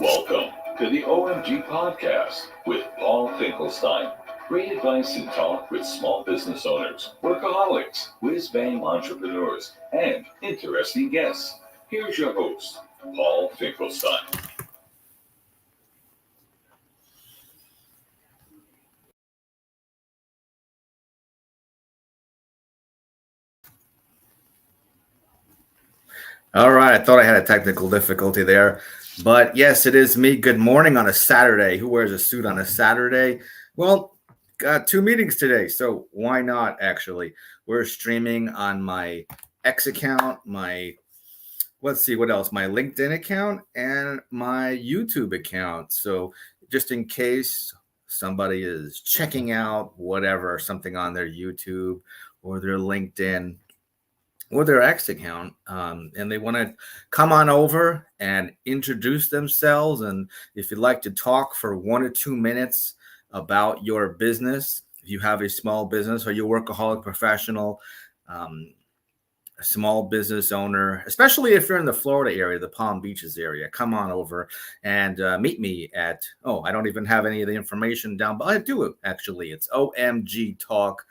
Welcome to the OMG Podcast with Paul Finkelstein. Great advice and talk with small business owners, workaholics, whiz-bang entrepreneurs, and interesting guests. Here's your host, Paul Finkelstein. All right, I thought I had a technical difficulty there, but yes, it is me. Good morning on a Saturday. Who wears a suit on a Saturday? Well, got two meetings today, so why not actually? We're streaming on my X account, let's see what else, my LinkedIn account and my YouTube account. So just in case somebody is checking out whatever, something on their YouTube or their LinkedIn or their X account, and they want to come on over and introduce themselves. And if you'd like to talk for 1 or 2 minutes about your business, if you have a small business or you're a workaholic professional, a small business owner, especially if you're in the Florida area, the Palm Beaches area, come on over and meet me at, I don't even have any of the information down, but I do actually. It's omgtalk.com,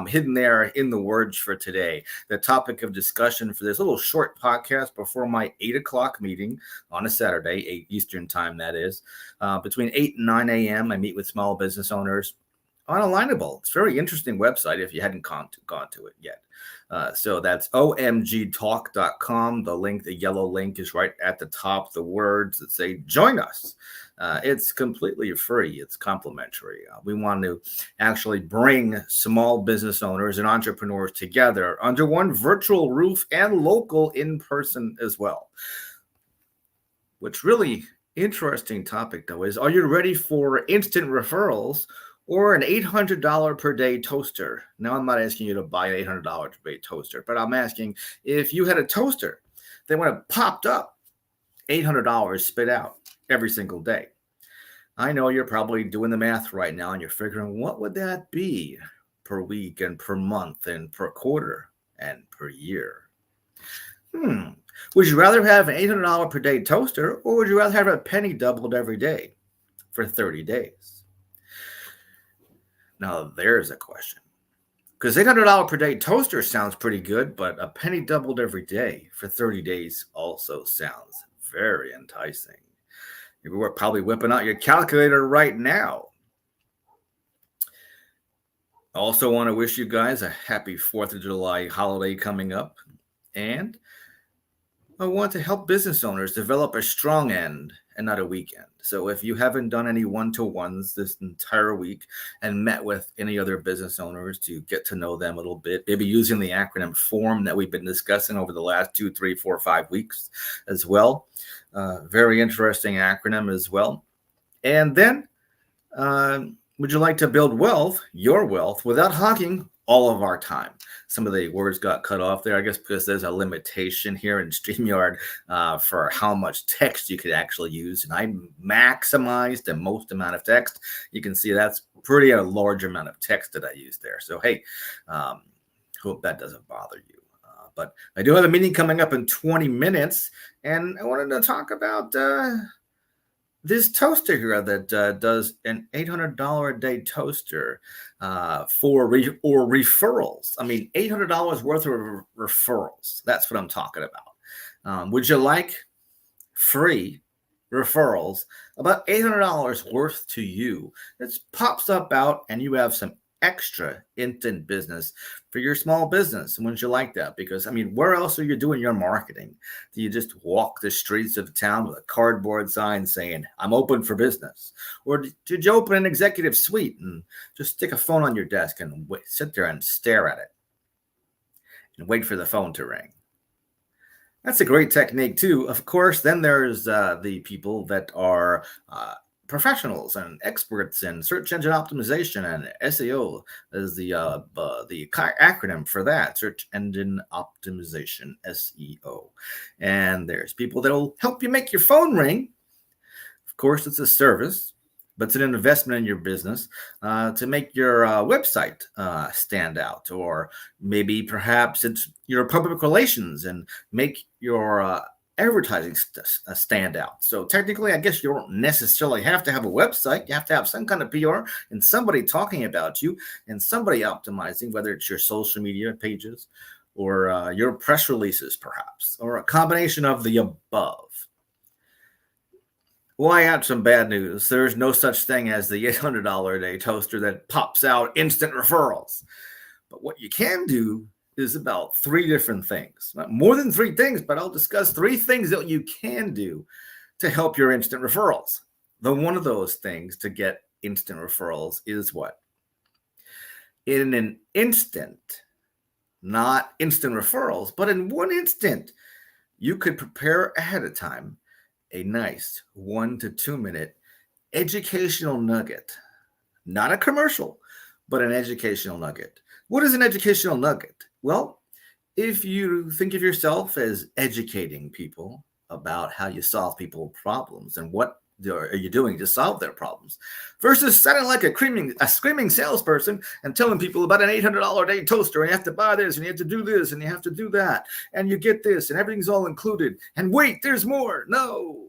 hidden there in the words for today. The topic of discussion for this little short podcast before my 8 o'clock meeting on a Saturday, 8 Eastern time, that is, between 8 and 9 a.m. I meet with small business owners on Alignable. It's a very interesting website if you hadn't gone to it yet. So that's omgtalk.com. The link, the yellow link, is right at the top. The words that say join us. It's completely free. It's complimentary. We want to actually bring small business owners and entrepreneurs together under one virtual roof and local in person as well. What's really interesting topic, though, is are you ready for instant referrals or an $800 per day toaster? Now, I'm not asking you to buy an $800 per day toaster, but I'm asking if you had a toaster that when it popped up, $800 spit out every single day. I know you're probably doing the math right now and you're figuring, what would that be per week and per month and per quarter and per year? Would you rather have an $800 per day toaster, or would you rather have a penny doubled every day for 30 days? Now, there's a question. Because $800 per day toaster sounds pretty good, but a penny doubled every day for 30 days also sounds very enticing. You're probably whipping out your calculator right now. I also want to wish you guys a happy 4th of July holiday coming up. And I want to help business owners develop a strong end and not a weekend. So if you haven't done any one-to-ones this entire week and met with any other business owners to get to know them a little bit, maybe using the acronym FORM that we've been discussing over the last 2, 3, 4, 5 weeks as well. Very interesting acronym as well. And then would you like to build wealth, your wealth, without hogging all of our time? Some of the words got cut off there, I guess, because there's a limitation here in StreamYard for how much text you could actually use. And I maximized the most amount of text. You can see that's pretty a large amount of text that I used there. So, hey, hope that doesn't bother you. But I do have a meeting coming up in 20 minutes, and I wanted to talk about this toaster here that does an $800 a day toaster for referrals. I mean, $800 worth of referrals. That's what I'm talking about. Would you like free referrals, about $800 worth to you? It pops up out and you have some extra instant business for your small business. Wouldn't you like that? Because, I mean, where else are you doing your marketing? Do you just walk the streets of town with a cardboard sign saying, I'm open for business? Or did you open an executive suite and just stick a phone on your desk and sit there and stare at it and wait for the phone to ring? That's a great technique too. Of course, then there's the people that are professionals and experts in search engine optimization, and SEO is the acronym for that, search engine optimization, SEO. And there's people that will help you make your phone ring. Of course, it's a service, but it's an investment in your business to make your website stand out, or maybe perhaps it's your public relations and make your advertising stand out. So technically, I guess you don't necessarily have to have a website. You have to have some kind of PR and somebody talking about you and somebody optimizing, whether it's your social media pages or your press releases, perhaps, or a combination of the above. Well, I have some bad news. There's no such thing as the $800 a day toaster that pops out instant referrals. But what you can do is about 3 different things. Not more than 3 things, but I'll discuss 3 things that you can do to help your instant referrals. One of those things to get instant referrals is what? In an instant, not instant referrals, but in one instant, you could prepare ahead of time a nice 1 to 2 minute educational nugget. Not a commercial, but an educational nugget. What is an educational nugget? Well, if you think of yourself as educating people about how you solve people's problems and what are you doing to solve their problems, versus sounding like a screaming salesperson and telling people about an $800 a day toaster and you have to buy this and you have to do this and you have to do that and you get this and everything's all included and wait, there's more. No.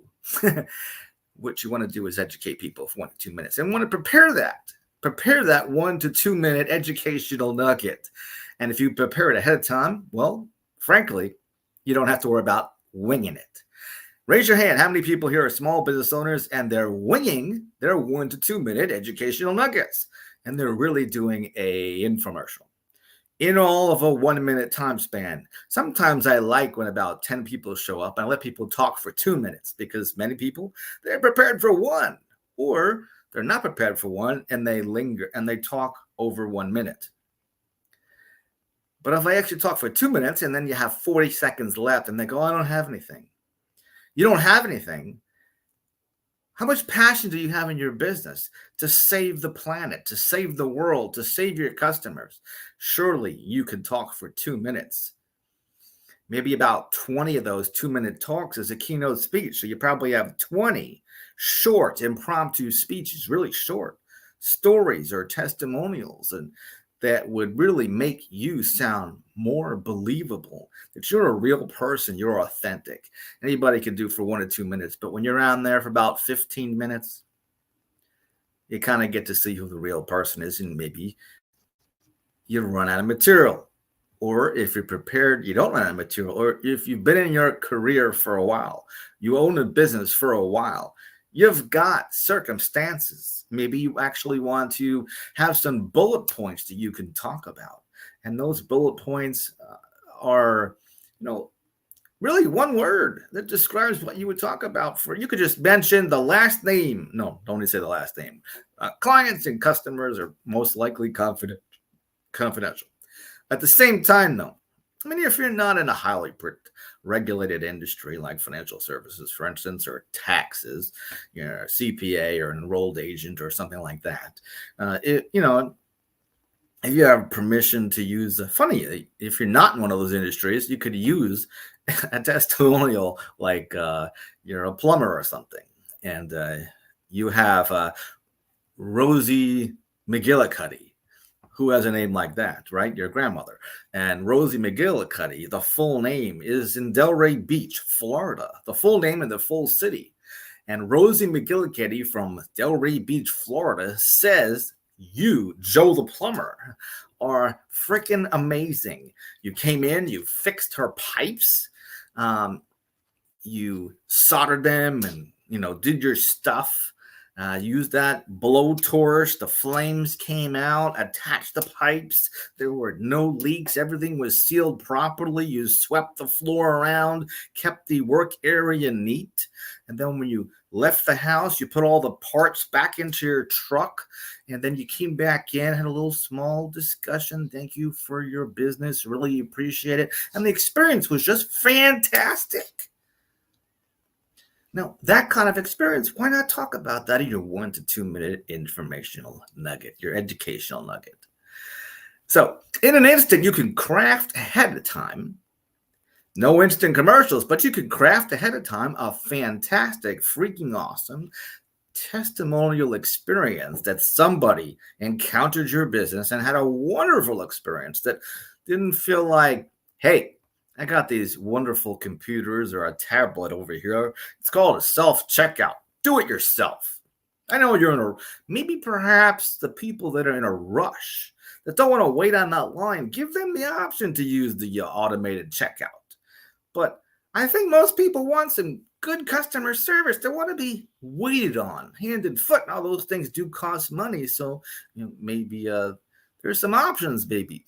What you want to do is educate people for 1 to 2 minutes and want to prepare that 1 to 2 minute educational nugget. And if you prepare it ahead of time, well, frankly, you don't have to worry about winging it. Raise your hand. How many people here are small business owners and they're winging their 1 to 2 minute educational nuggets and they're really doing a infomercial in all of a 1 minute time span? Sometimes I like when about 10 people show up and I let people talk for 2 minutes because many people, they're prepared for 1 or they're not prepared for 1 and they linger and they talk over 1 minute. But if I actually talk for 2 minutes and then you have 40 seconds left and they go, I don't have anything. You don't have anything. How much passion do you have in your business to save the planet, to save the world, to save your customers? Surely you can talk for 2 minutes. Maybe about 20 of those 2-minute talks is a keynote speech. So you probably have 20 short, impromptu speeches, really short stories or testimonials, and that would really make you sound more believable, that you're a real person, you're authentic. Anybody can do for 1 or 2 minutes, but when you're on there for about 15 minutes, you kind of get to see who the real person is, and maybe you run out of material. Or if you're prepared, you don't run out of material. Or if you've been in your career for a while, you own a business for a while, you've got circumstances. Maybe you actually want to have some bullet points that you can talk about. And those bullet points are, really one word that describes what you would talk about. You could just mention the last name. No, don't even say the last name. Clients and customers are most likely confidential. At the same time, though, I mean, if you're not in a highly regulated industry like financial services, for instance, or taxes, a CPA or an enrolled agent or something like that, if you have permission to use if you're not in one of those industries, you could use a testimonial like you're a plumber or something, and you have Rosie McGillicuddy, who has a name like that, right? Your grandmother. And Rosie McGillicuddy, the full name is in Delray Beach, Florida, the full name and the full city. And Rosie McGillicuddy from Delray Beach, Florida says you, Joe the plumber, are freaking amazing. You came in, you fixed her pipes, you soldered them and, did your stuff. Used that blowtorch. The flames came out, attached the pipes. There were no leaks. Everything was sealed properly. You swept the floor around, kept the work area neat. And then when you left the house, you put all the parts back into your truck. And then you came back in, had a little small discussion. Thank you for your business. Really appreciate it. And the experience was just fantastic. Now, that kind of experience, why not talk about that in your 1 to 2 minute informational nugget, your educational nugget? So in an instant, you can craft ahead of time, no instant commercials, but you can craft ahead of time a fantastic, freaking awesome testimonial experience that somebody encountered your business and had a wonderful experience that didn't feel like, hey, I got these wonderful computers or a tablet over here. It's called a self-checkout. Do it yourself. I know you're in a, maybe perhaps the people that are in a rush, that don't want to wait on that line, give them the option to use the automated checkout. But I think most people want some good customer service. They want to be waited on, hand and foot, and all those things do cost money. So maybe there's some options, maybe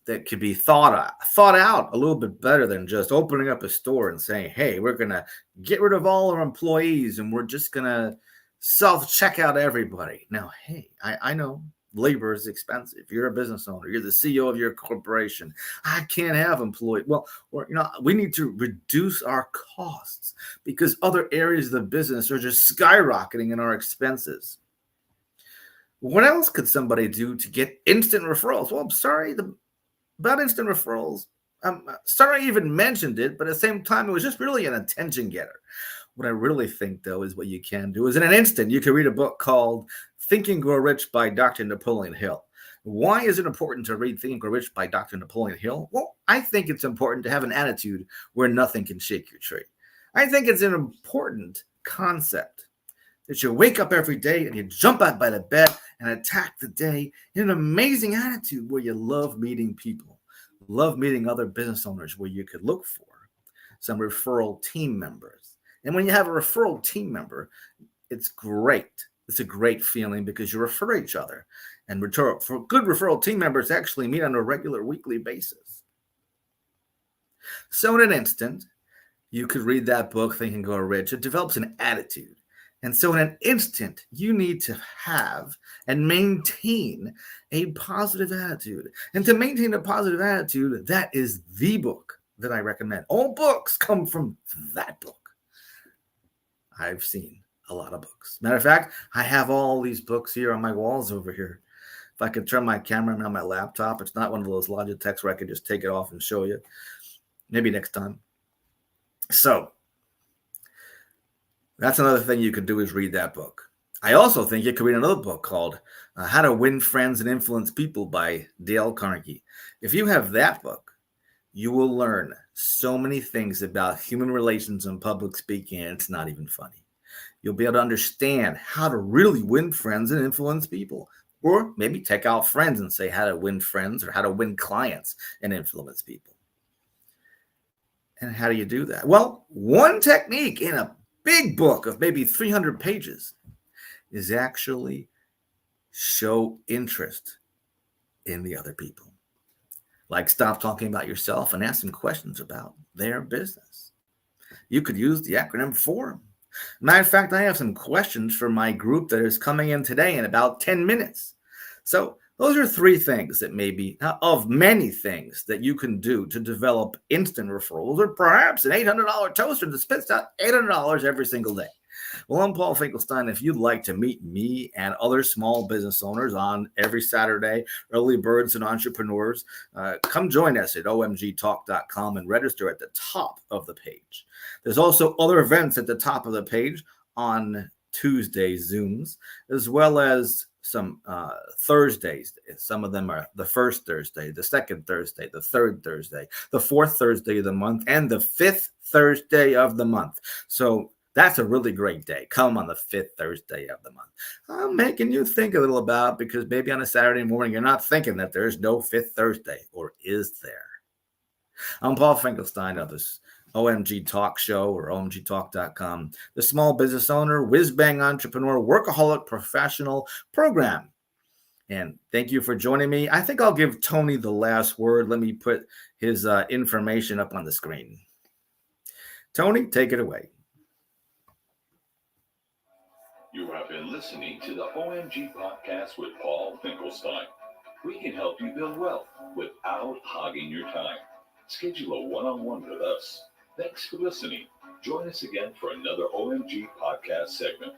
that could be thought out a little bit better than just opening up a store and saying, "Hey, we're gonna get rid of all our employees and we're just gonna self check out everybody." Now, hey, I know labor is expensive. You're a business owner. You're the CEO of your corporation. I can't have employees. Well, or we need to reduce our costs because other areas of the business are just skyrocketing in our expenses. What else could somebody do to get instant referrals? Well, I'm sorry, about instant referrals. Sorry I even mentioned it, but at the same time, it was just really an attention getter. What I really think, though, is what you can do is in an instant, you can read a book called Think and Grow Rich by Dr. Napoleon Hill. Why is it important to read Think and Grow Rich by Dr. Napoleon Hill? Well, I think it's important to have an attitude where nothing can shake your tree. I think it's an important concept that you wake up every day and you jump out by the bed and attack the day in an amazing attitude where you love meeting people, love meeting other business owners, where you could look for some referral team members. And when you have a referral team member, it's great. It's a great feeling because you refer each other. And for good referral team members actually meet on a regular weekly basis. So in an instant, you could read that book, Think and Grow Rich. It develops an attitude. And so in an instant, you need to have and maintain a positive attitude. And to maintain a positive attitude, that is the book that I recommend. All books come from that book. I've seen a lot of books. Matter of fact, I have all these books here on my walls over here. If I could turn my camera on my laptop, it's not one of those Logitechs where I could just take it off and show you. Maybe next time. So that's another thing you could do, is read that book. I also think you could read another book called How to Win Friends and Influence People by Dale Carnegie. If you have that book, you will learn so many things about human relations and public speaking, and it's not even funny. You'll be able to understand how to really win friends and influence people. Or maybe take out friends and say how to win friends or how to win clients and influence people. And how do you do that? Well, one technique in a big book of maybe 300 pages is actually show interest in the other people. Like, stop talking about yourself and ask them questions about their business. You could use the acronym FORM. Matter of fact, I have some questions for my group that is coming in today in about 10 minutes. So those are three things that maybe, of many things that you can do to develop instant referrals, or perhaps an $800 toaster that spits out $800 every single day. Well, I'm Paul Finkelstein. If you'd like to meet me and other small business owners on every Saturday, Early Birds and Entrepreneurs, come join us at omgtalk.com and register at the top of the page. There's also other events at the top of the page on Tuesday Zooms, as well as some Thursdays. Some of them are the first Thursday, the second Thursday, the third Thursday, the fourth Thursday of the month, and the fifth Thursday of the month. So that's a really great day. Come on the fifth Thursday of the month. I'm making you think a little about it, because maybe on a Saturday morning, you're not thinking that there's no fifth Thursday, or is there? I'm Paul Finkelstein of this OMG Talk Show, or omgtalk.com, the small business owner, whiz-bang entrepreneur, workaholic professional program. And thank you for joining me. I think I'll give Tony the last word. Let me put his information up on the screen. Tony, take it away. You have been listening to the OMG Podcast with Paul Finkelstein. We can help you build wealth without hogging your time. Schedule a one-on-one with us. Thanks for listening. Join us again for another OMG Podcast segment.